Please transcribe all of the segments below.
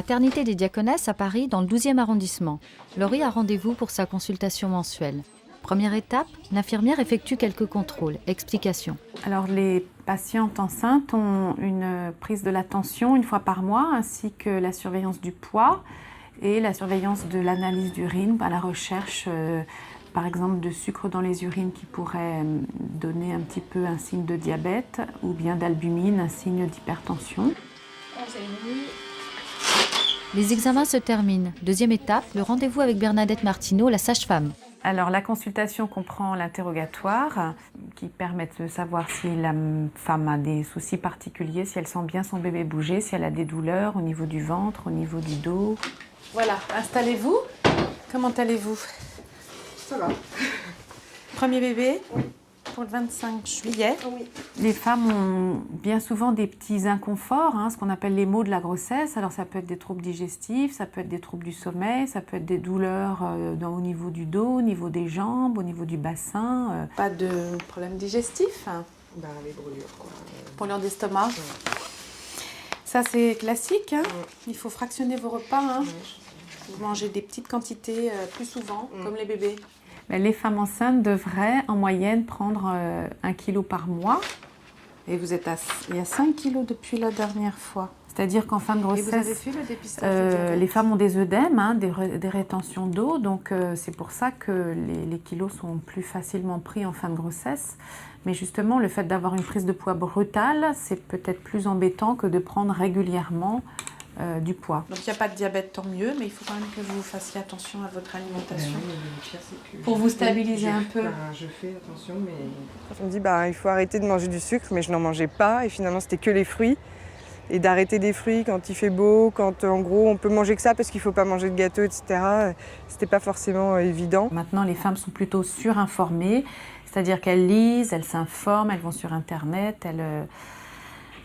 maternité des Diaconesses à Paris, dans le 12e arrondissement. Laurie a rendez-vous pour sa consultation mensuelle. Première étape, l'infirmière effectue quelques contrôles. Explication. Alors les patientes enceintes ont une prise de la tension une fois par mois, ainsi que la surveillance du poids et la surveillance de l'analyse d'urine à la recherche, par exemple, de sucre dans les urines qui pourrait donner un petit peu un signe de diabète ou bien d'albumine, un signe d'hypertension. Les examens se terminent. Deuxième étape, le rendez-vous avec Bernadette Martineau, la sage-femme. Alors la consultation comprend l'interrogatoire qui permet de savoir si la femme a des soucis particuliers, si elle sent bien son bébé bouger, si elle a des douleurs au niveau du ventre, au niveau du dos. Voilà, installez-vous. Comment allez-vous? Ça va. Premier bébé? Oui. Pour le 25 juillet. Oui. Les femmes ont bien souvent des petits inconforts, ce qu'on appelle les maux de la grossesse. Alors ça peut être des troubles digestifs, ça peut être des troubles du sommeil, ça peut être des douleurs au niveau du dos, au niveau des jambes, au niveau du bassin. Pas de problème digestif? Ben, les brûlures, quoi. Brûlures d'estomac. Ouais. Ça c'est classique. Ouais. Il faut fractionner vos repas. Ouais. Vous mangez des petites quantités plus souvent, comme les bébés. Les femmes enceintes devraient en moyenne prendre 1 kg par mois. Et vous êtes il y a 5 kg depuis la dernière fois. C'est-à-dire qu'en fin de grossesse, Et vous avez fait le dépistage les femmes ont des œdèmes, des rétentions d'eau. Donc c'est pour ça que les kilos sont plus facilement pris en fin de grossesse. Mais justement, le fait d'avoir une prise de poids brutale, c'est peut-être plus embêtant que de prendre régulièrement du poids. Donc il n'y a pas de diabète, tant mieux, mais il faut quand même que vous fassiez attention à votre alimentation. Oui, le pire, c'est que pour vous stabiliser un peu. Je fais attention, mais... On me dit, il faut arrêter de manger du sucre, mais je n'en mangeais pas, et finalement c'était que les fruits. Et d'arrêter des fruits quand il fait beau, quand en gros on peut manger que ça parce qu'il ne faut pas manger de gâteau, etc. C'était pas forcément évident. Maintenant les femmes sont plutôt surinformées, c'est-à-dire qu'elles lisent, elles s'informent, elles vont sur internet,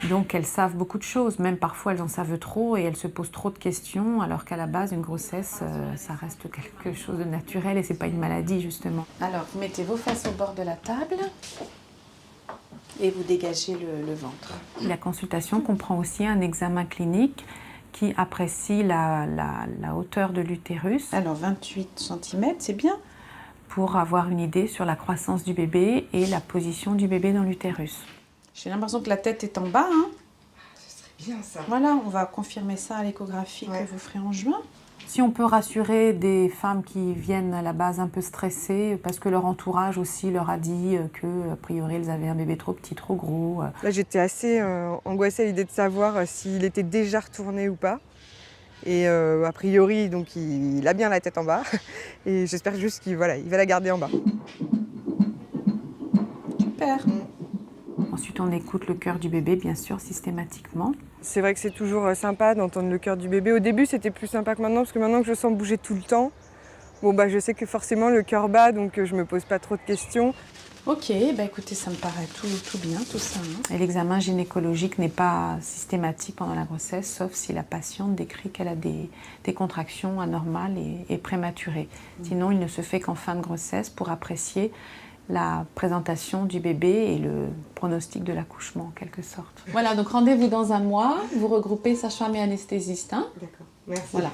donc elles savent beaucoup de choses, même parfois elles en savent trop et elles se posent trop de questions, alors qu'à la base une grossesse, ça reste quelque chose de naturel et c'est pas une maladie justement. Alors vous mettez vos fesses au bord de la table et vous dégagez le ventre. La consultation comprend aussi un examen clinique qui apprécie la hauteur de l'utérus. Alors 28 cm, c'est bien, pour avoir une idée sur la croissance du bébé et la position du bébé dans l'utérus. J'ai l'impression que la tête est en bas. Ce serait bien ça. Voilà, on va confirmer ça à l'échographie Ouais. que vous ferez en juin. Si on peut rassurer des femmes qui viennent à la base un peu stressées, parce que leur entourage aussi leur a dit que, a priori, elles avaient un bébé trop petit, trop gros. Là, j'étais assez angoissée à l'idée de savoir s'il était déjà retourné ou pas. Et a priori, donc, il a bien la tête en bas. Et j'espère juste qu'il va la garder en bas. Super. Ensuite, on écoute le cœur du bébé, bien sûr, systématiquement. C'est vrai que c'est toujours sympa d'entendre le cœur du bébé. Au début, c'était plus sympa que maintenant, parce que maintenant que je le sens bouger tout le temps, je sais que forcément le cœur bat, donc je me pose pas trop de questions. Ok, écoutez, ça me paraît tout bien, tout ça. Et l'examen gynécologique n'est pas systématique pendant la grossesse, sauf si la patiente décrit qu'elle a des contractions anormales et prématurées. Sinon, il ne se fait qu'en fin de grossesse pour apprécier la présentation du bébé et le pronostic de l'accouchement, en quelque sorte. Voilà, donc rendez-vous dans un mois. Vous regroupez sage-femme et anesthésiste. D'accord, merci. Voilà.